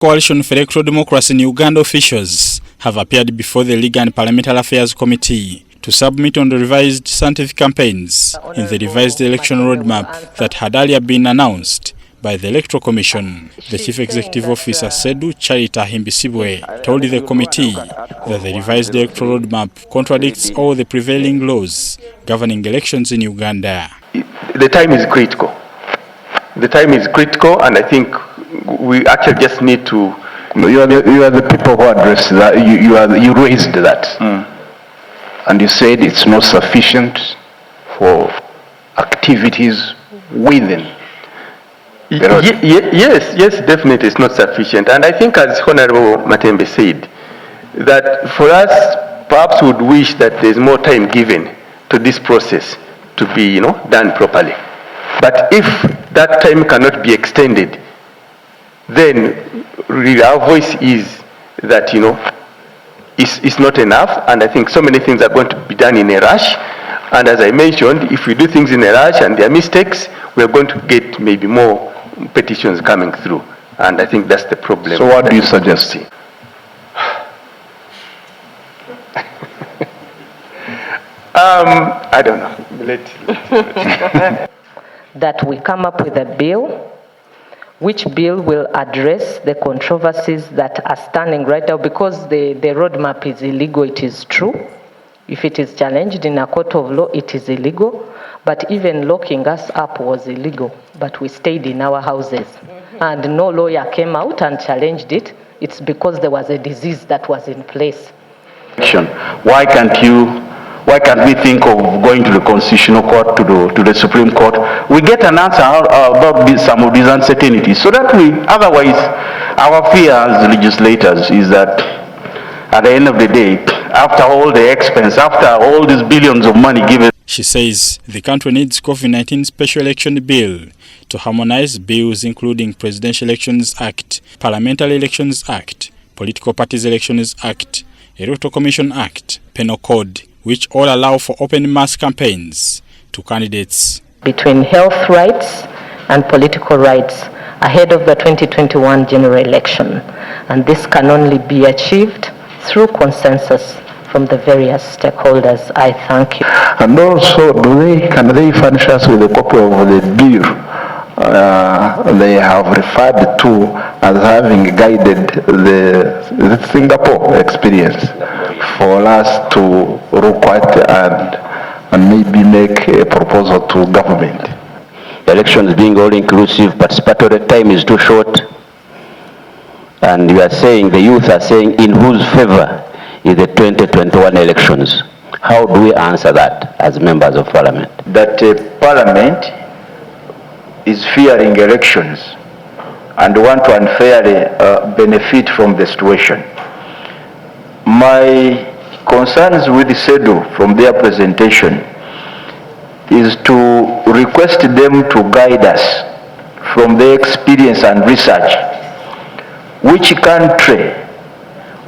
Coalition for Electoral Democracy in Uganda officials have appeared before the Legal and Parliamentary Affairs Committee to submit on the revised scientific campaigns in the revised election roadmap that had earlier been announced by the Electoral Commission. The Chief Executive Officer CCEDU Charita Himbisibwe told the committee that the revised electoral roadmap contradicts all the prevailing laws governing elections in Uganda. The time is critical. The time is critical, and I think we actually just need to... You are the people who addressed that. You raised that. And you said it's not sufficient for activities within. Yes, definitely it's not sufficient. And I think, as Honorable Matembe said, that for us, perhaps we would wish that there's more time given to this process to be, done properly. But if that time cannot be extended, then really our voice is that, it's not enough. And I think so many things are going to be done in a rush. And as I mentioned, if we do things in a rush and there are mistakes, we're going to get maybe more petitions coming through. And I think that's the problem. So what do you suggest? I don't know. That we come up with a bill, which bill will address the controversies that are standing right now, because the roadmap is illegal, it is true. If it is challenged in a court of law, it is illegal. But even locking us up was illegal, but we stayed in our houses. And no lawyer came out and challenged it. It's because there was a disease that was in place. Why can't we think of going to the Constitutional Court, to the Supreme Court? We get an answer about some of these uncertainties, so that otherwise our fear as legislators is that at the end of the day, after all the expense, after all these billions of money given. She says the country needs COVID-19 Special Election Bill to harmonize bills including Presidential Elections Act, Parliamentary Elections Act, Political Parties Elections Act, Electoral Commission Act, Penal Code, which all allow for open mass campaigns to candidates. Between health rights and political rights ahead of the 2021 general election. And this can only be achieved through consensus from the various stakeholders. I thank you. And also, can they furnish us with a copy of the bill they have referred to as having guided the Singapore experience for us to look at and maybe make a proposal to government? Elections being all-inclusive, participatory time is too short. And you are saying, the youth are saying, in whose favor is the 2021 elections? How do we answer that as members of parliament? That parliament is fearing elections and want to unfairly benefit from the situation. My concerns with CCEDU from their presentation is to request them to guide us from their experience and research. Which country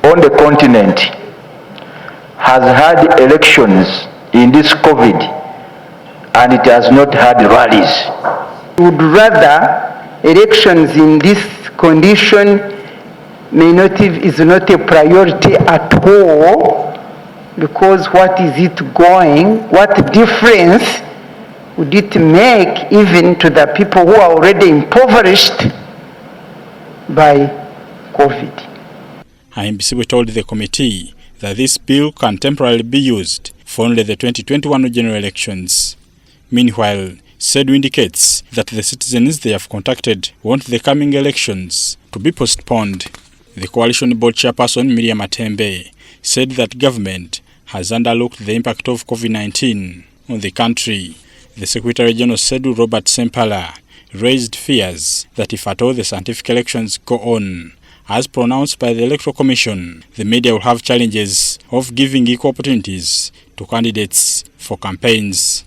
on the continent has had elections in this COVID and it has not had rallies? Would rather elections in this condition is not a priority at all, because what difference would it make even to the people who are already impoverished by COVID? Himbisibwe told the committee that this bill can temporarily be used for only the 2021 general elections. Meanwhile, CCEDU indicates that the citizens they have contacted want the coming elections to be postponed. The coalition board chairperson Miriam Matembe said that government has underlooked the impact of COVID-19 on the country. The Secretary General CCEDU Robert Sempala raised fears that if at all the scientific elections go on, as pronounced by the Electoral Commission, the media will have challenges of giving equal opportunities to candidates for campaigns.